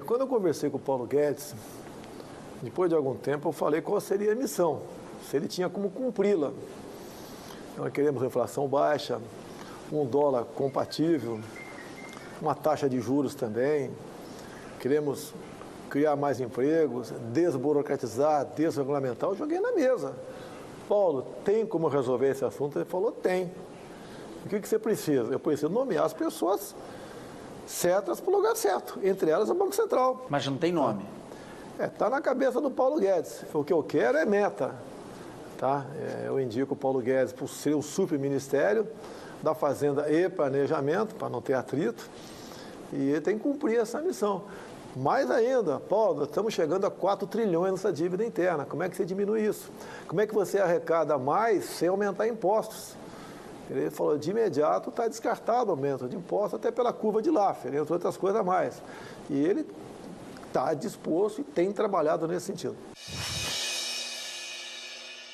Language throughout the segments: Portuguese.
Quando eu conversei com o Paulo Guedes, depois de algum tempo, eu falei qual seria a missão, se ele tinha como cumpri-la. Nós queremos inflação baixa, um dólar compatível, uma taxa de juros também, queremos criar mais empregos, desburocratizar, desregulamentar. Eu joguei na mesa. Paulo, tem como resolver esse assunto? Ele falou, tem. O que você precisa? Eu preciso nomear as pessoas certas para o lugar certo, entre elas o Banco Central. Mas não tem nome. Está na cabeça do Paulo Guedes. O que eu quero é meta. Tá? Eu indico o Paulo Guedes por ser o superministério da Fazenda e Planejamento, para não ter atrito, e ele tem que cumprir essa missão. Mais ainda, Paulo, estamos chegando a 4 trilhões nessa dívida interna. Como é que você diminui isso? Como é que você arrecada mais sem aumentar impostos? Ele falou, de imediato está descartado o aumento de impostos, até pela curva de Laffer, entre outras coisas a mais. E ele está disposto e tem trabalhado nesse sentido.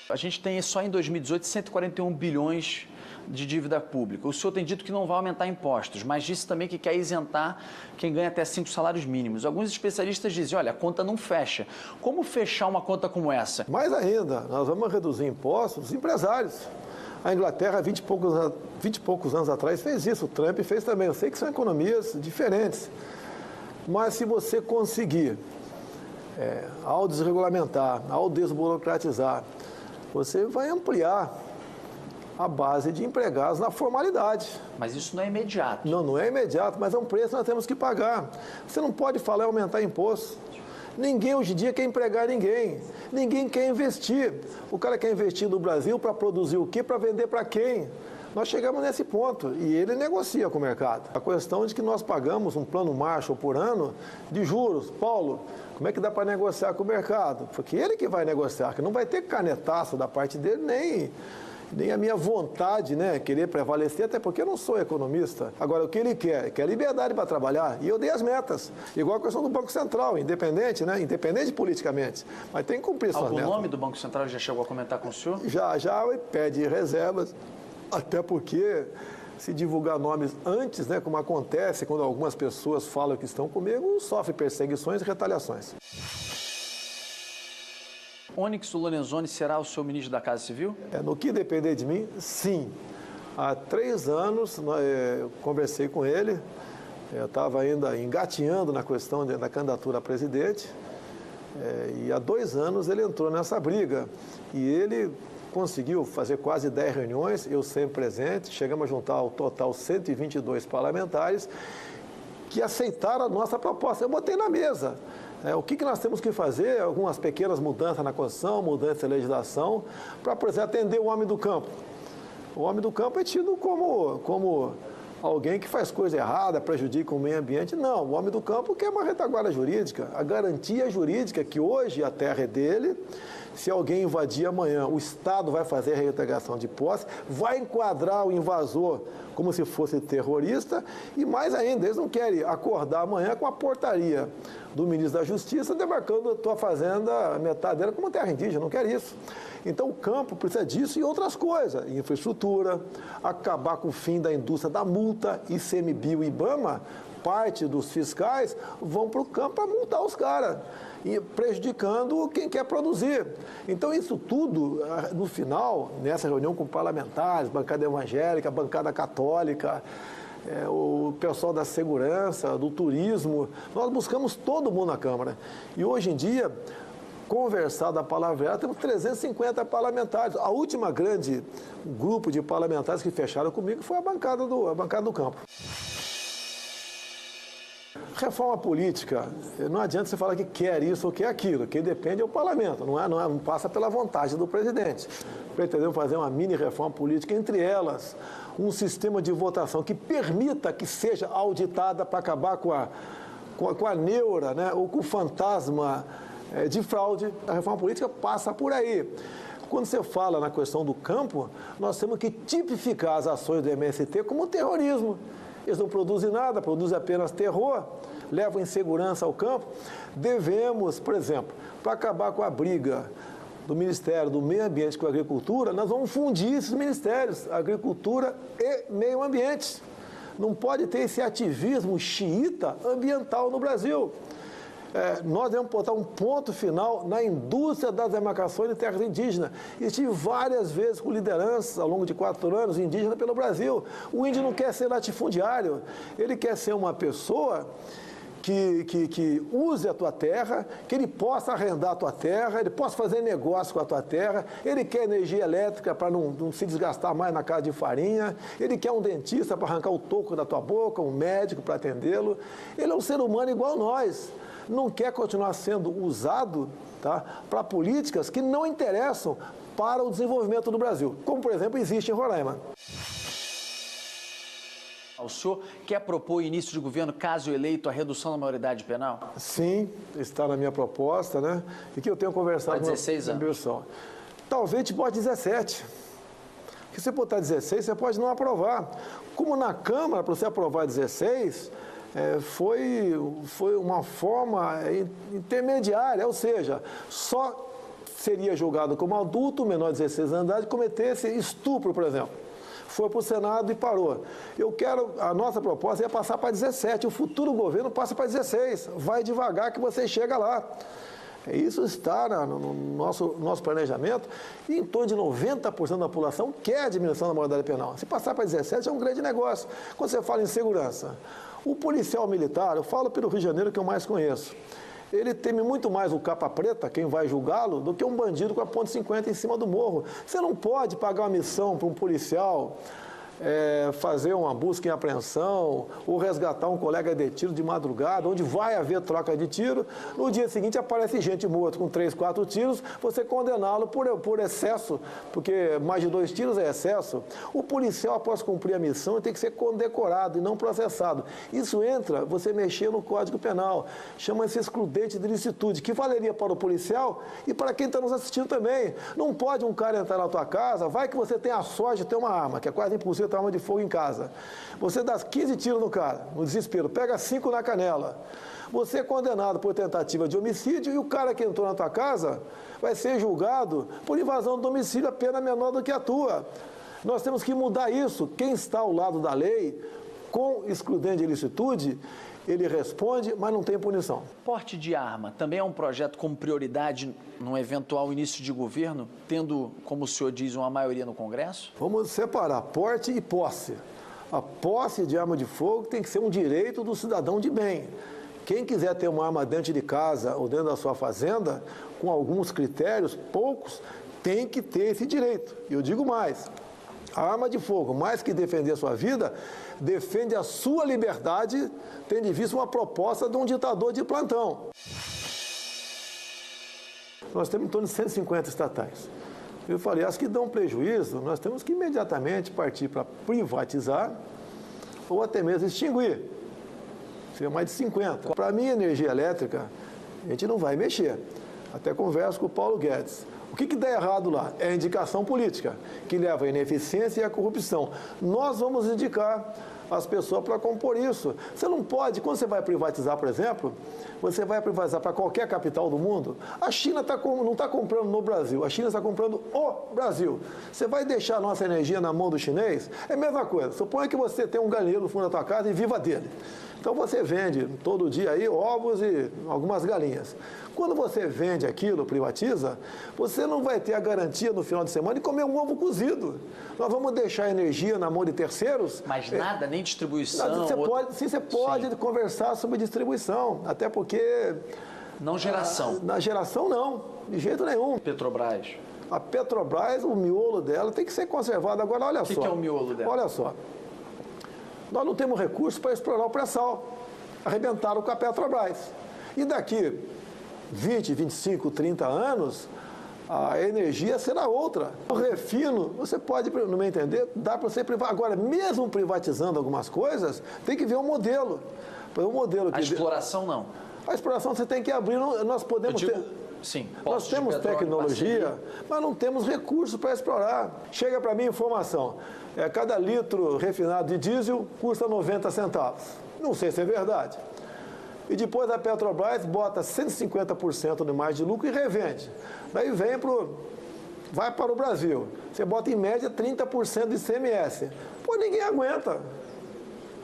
A gente tem só em 2018 141 bilhões de dívida pública. O senhor tem dito que não vai aumentar impostos, mas disse também que quer isentar quem ganha até 5 salários mínimos. Alguns especialistas dizem, olha, a conta não fecha. Como fechar uma conta como essa? Mais ainda, nós vamos reduzir impostos dos empresários. A Inglaterra, 20 e poucos anos atrás, fez isso. O Trump fez também. Eu sei que são economias diferentes. Mas se você conseguir, ao desregulamentar, ao desburocratizar, você vai ampliar a base de empregados na formalidade. Mas isso não é imediato. Não é imediato, mas é um preço que nós temos que pagar. Você não pode falar em aumentar imposto. Ninguém hoje em dia quer empregar ninguém. Ninguém quer investir. O cara quer investir no Brasil para produzir o quê? Para vender para quem? Nós chegamos nesse ponto e ele negocia com o mercado. A questão de que nós pagamos um plano Marshall por ano de juros. Paulo, como é que dá para negociar com o mercado? Porque ele que vai negociar, que não vai ter canetaço da parte dele, nem a minha vontade, né, querer prevalecer, até porque eu não sou economista. Agora, o que ele quer? Quer liberdade para trabalhar. E eu dei as metas. Igual a questão do Banco Central, independente, né, independente politicamente. Mas tem que cumprir suas metas. Algum nome do Banco Central já chegou a comentar com o senhor? Já pede reservas, até porque se divulgar nomes antes, né, como acontece quando algumas pessoas falam que estão comigo, sofre perseguições e retaliações. Onyx Lorenzoni será o seu ministro da Casa Civil? No que depender de mim, sim. Há 3 anos eu conversei com ele, eu estava ainda engatinhando na questão da candidatura a presidente, e há 2 anos ele entrou nessa briga. E ele conseguiu fazer quase 10 reuniões, eu sempre presente, chegamos a juntar ao total 122 parlamentares que aceitaram a nossa proposta. Eu botei na mesa. O que nós temos que fazer? Algumas pequenas mudanças na Constituição, mudanças na legislação, para, por exemplo, atender o homem do campo. O homem do campo é tido como alguém que faz coisa errada, prejudica o meio ambiente. Não, o homem do campo quer uma retaguarda jurídica, a garantia jurídica que hoje a terra é dele. Se alguém invadir amanhã, o Estado vai fazer a reintegração de posse, vai enquadrar o invasor como se fosse terrorista e, mais ainda, eles não querem acordar amanhã com a portaria do ministro da Justiça demarcando a tua fazenda, metade dela, como terra indígena. Não quer isso. Então, o campo precisa disso e outras coisas. Infraestrutura, acabar com o fim da indústria da multa, ICMBio e IBAMA, parte dos fiscais vão para o campo para multar os caras, e prejudicando quem quer produzir. Então, isso tudo, no final, nessa reunião com parlamentares, bancada evangélica, bancada católica, o pessoal da segurança, do turismo, nós buscamos todo mundo na Câmara. E hoje em dia, conversado a palavra, temos 350 parlamentares. A última grande grupo de parlamentares que fecharam comigo foi a bancada do campo. Reforma política, não adianta você falar que quer isso ou quer aquilo, quem depende é o parlamento, não passa pela vontade do presidente. Pretendemos fazer uma mini reforma política, entre elas, um sistema de votação que permita que seja auditada para acabar com a neura, né, ou com o fantasma de fraude. A reforma política passa por aí. Quando você fala na questão do campo, nós temos que tipificar as ações do MST como terrorismo. Eles não produzem nada, produzem apenas terror, levam insegurança ao campo. Devemos, por exemplo, para acabar com a briga do Ministério do Meio Ambiente com a Agricultura, nós vamos fundir esses ministérios, Agricultura e Meio Ambiente. Não pode ter esse ativismo xiita ambiental no Brasil. nós devemos botar um ponto final na indústria das demarcações de terras indígenas. E estive várias vezes com lideranças, ao longo de 4 anos, indígenas pelo Brasil. O índio não quer ser latifundiário, ele quer ser uma pessoa que use a tua terra, que ele possa arrendar a tua terra, ele possa fazer negócio com a tua terra, ele quer energia elétrica para não se desgastar mais na casa de farinha, ele quer um dentista para arrancar o toco da tua boca, um médico para atendê-lo. Ele é um ser humano igual a nós, não quer continuar sendo usado, tá, para políticas que não interessam para o desenvolvimento do Brasil, como, por exemplo, existe em Roraima. O senhor quer propor início de governo, caso eleito, a redução da maioridade penal? Sim, está na minha proposta, né? E que eu tenho conversado com 16 anos. Talvez te bote 17. Porque se botar 16, você pode não aprovar. Como na Câmara, para você aprovar 16, foi uma forma intermediária, ou seja, só seria julgado como adulto, menor de 16 anos de idade, cometesse estupro, por exemplo. Foi para o Senado e parou. A nossa proposta é passar para 17, o futuro governo passa para 16, vai devagar que você chega lá. Isso está no nosso planejamento e em torno de 90% da população quer a diminuição da maioridade penal. Se passar para 17 é um grande negócio. Quando você fala em segurança, o policial militar, eu falo pelo Rio de Janeiro que eu mais conheço, ele teme muito mais o capa preta, quem vai julgá-lo, do que um bandido com a ponto .50 em cima do morro. Você não pode pagar uma missão para um policial fazer uma busca em apreensão ou resgatar um colega detido de madrugada, onde vai haver troca de tiro. No dia seguinte aparece gente morta com 3, 4 tiros, você condená-lo por excesso, porque mais de 2 tiros é excesso. O policial, após cumprir a missão, tem que ser condecorado e não processado. Isso entra, você mexer no Código Penal, chama-se excludente de ilicitude, que valeria para o policial e para quem está nos assistindo também. Não pode um cara entrar na tua casa, vai que você tem a sorte de ter uma arma, que é quase impossível ter uma arma de fogo em casa. Você dá 15 tiros no cara, no desespero, pega 5 na canela. Você é condenado por tentativa de homicídio e o cara que entrou na tua casa vai ser julgado por invasão do domicílio, a pena menor do que a tua. Nós temos que mudar isso. Quem está ao lado da lei, com excludente de ilicitude, ele responde, mas não tem punição. Porte de arma também é um projeto como prioridade num eventual início de governo, tendo, como o senhor diz, uma maioria no Congresso? Vamos separar porte e posse. A posse de arma de fogo tem que ser um direito do cidadão de bem. Quem quiser ter uma arma dentro de casa ou dentro da sua fazenda, com alguns critérios, poucos, tem que ter esse direito. E eu digo mais, a arma de fogo, mais que defender a sua vida, defende a sua liberdade, tendo em vista uma proposta de um ditador de plantão. Nós temos em torno de 150 estatais. Eu falei, as que dão prejuízo, nós temos que imediatamente partir para privatizar ou até mesmo extinguir. Seria mais de 50. Para mim, energia elétrica, a gente não vai mexer. Até converso com o Paulo Guedes. O que dá errado lá? É a indicação política, que leva à ineficiência e à corrupção. Nós vamos indicar as pessoas para compor isso. Você não pode, quando você vai privatizar, por exemplo, você vai privatizar para qualquer capital do mundo, a China não está comprando no Brasil, a China está comprando o Brasil. Você vai deixar a nossa energia na mão do chinês? É a mesma coisa. Suponha que você tem um galinheiro no fundo da tua casa e viva dele. Então você vende todo dia aí ovos e algumas galinhas. Quando você vende aquilo, privatiza, você não vai ter a garantia no final de semana de comer um ovo cozido. Nós vamos deixar a energia na mão de terceiros. Mas nada, nem distribuição? Você pode conversar sobre distribuição, até porque... Não geração? Na geração não, de jeito nenhum. Petrobras? A Petrobras, o miolo dela tem que ser conservado. Agora, olha só. O que é o miolo dela? Olha só. Nós não temos recursos para explorar o pré-sal. Arrebentaram com a Petrobras. E daqui 20, 25, 30 anos, a energia será outra. O refino, você pode, no meu entender, dá para você privatizar. Agora, mesmo privatizando algumas coisas, tem que ver um modelo. A exploração não. A exploração você tem que abrir. Nós podemos ter... Sim, nós temos tecnologia, mas não temos recursos para explorar. Chega para mim informação, cada litro refinado de diesel custa 90 centavos. Não sei se é verdade. E depois a Petrobras bota 150% de mais de lucro e revende. Daí vai para o Brasil. Você bota em média 30% de ICMS. Pô, ninguém aguenta.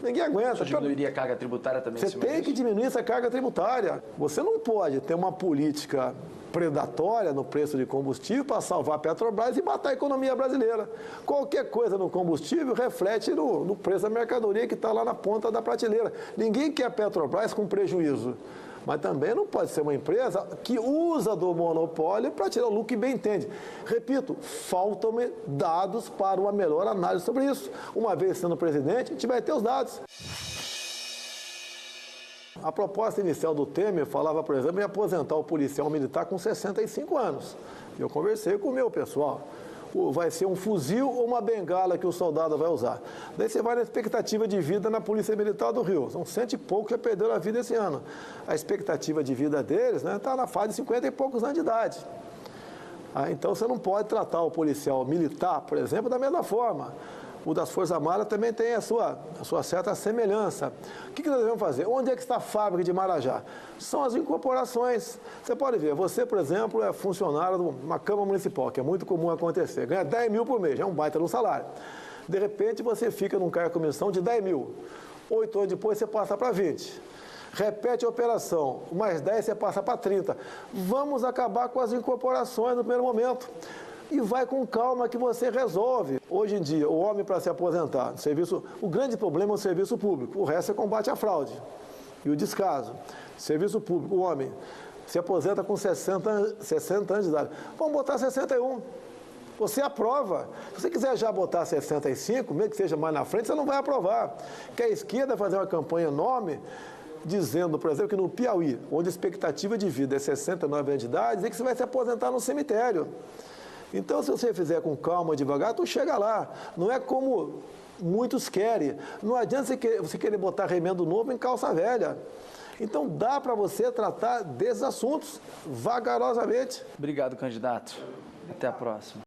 Ninguém aguenta. Você diminuiria a carga tributária também? Você tem que diminuir essa carga tributária. Você não pode ter uma política predatória no preço de combustível para salvar a Petrobras e matar a economia brasileira. Qualquer coisa no combustível reflete no preço da mercadoria que está lá na ponta da prateleira. Ninguém quer a Petrobras com prejuízo. Mas também não pode ser uma empresa que usa do monopólio para tirar o lucro que bem entende. Repito, faltam-me dados para uma melhor análise sobre isso. Uma vez sendo presidente, a gente vai ter os dados. A proposta inicial do Temer falava, por exemplo, em aposentar o policial militar com 65 anos. Eu conversei com o meu pessoal. Vai ser um fuzil ou uma bengala que o soldado vai usar. Daí você vai na expectativa de vida na Polícia Militar do Rio. São 100 e poucos que já perderam a vida esse ano. A expectativa de vida deles está na fase de 50 e poucos anos de idade. Então você não pode tratar o policial militar, por exemplo, da mesma forma. O das Forças Armadas também tem a sua certa semelhança. O que nós devemos fazer? Onde é que está a fábrica de Marajá? São as incorporações. Você pode ver, você, por exemplo, é funcionário de uma Câmara Municipal, que é muito comum acontecer. Ganha 10 mil por mês, é um baita no salário. De repente, você fica num cargo de comissão de 10 mil. 8 anos depois, você passa para 20. Repete a operação, mais 10 você passa para 30. Vamos acabar com as incorporações no primeiro momento. E vai com calma que você resolve. Hoje em dia, o homem para se aposentar, o grande problema é o serviço público. O resto é combate à fraude e o descaso. Serviço público, o homem se aposenta com 60 anos de idade. Vamos botar 61. Você aprova. Se você quiser já botar 65, mesmo que seja mais na frente, você não vai aprovar. Que a esquerda fazer uma campanha enorme dizendo, por exemplo, que no Piauí, onde a expectativa de vida é 69 anos de idade, dizer que você vai se aposentar no cemitério. Então, se você fizer com calma, devagar, tu chega lá. Não é como muitos querem. Não adianta você querer botar remendo novo em calça velha. Então, dá para você tratar desses assuntos vagarosamente. Obrigado, candidato. Até a próxima.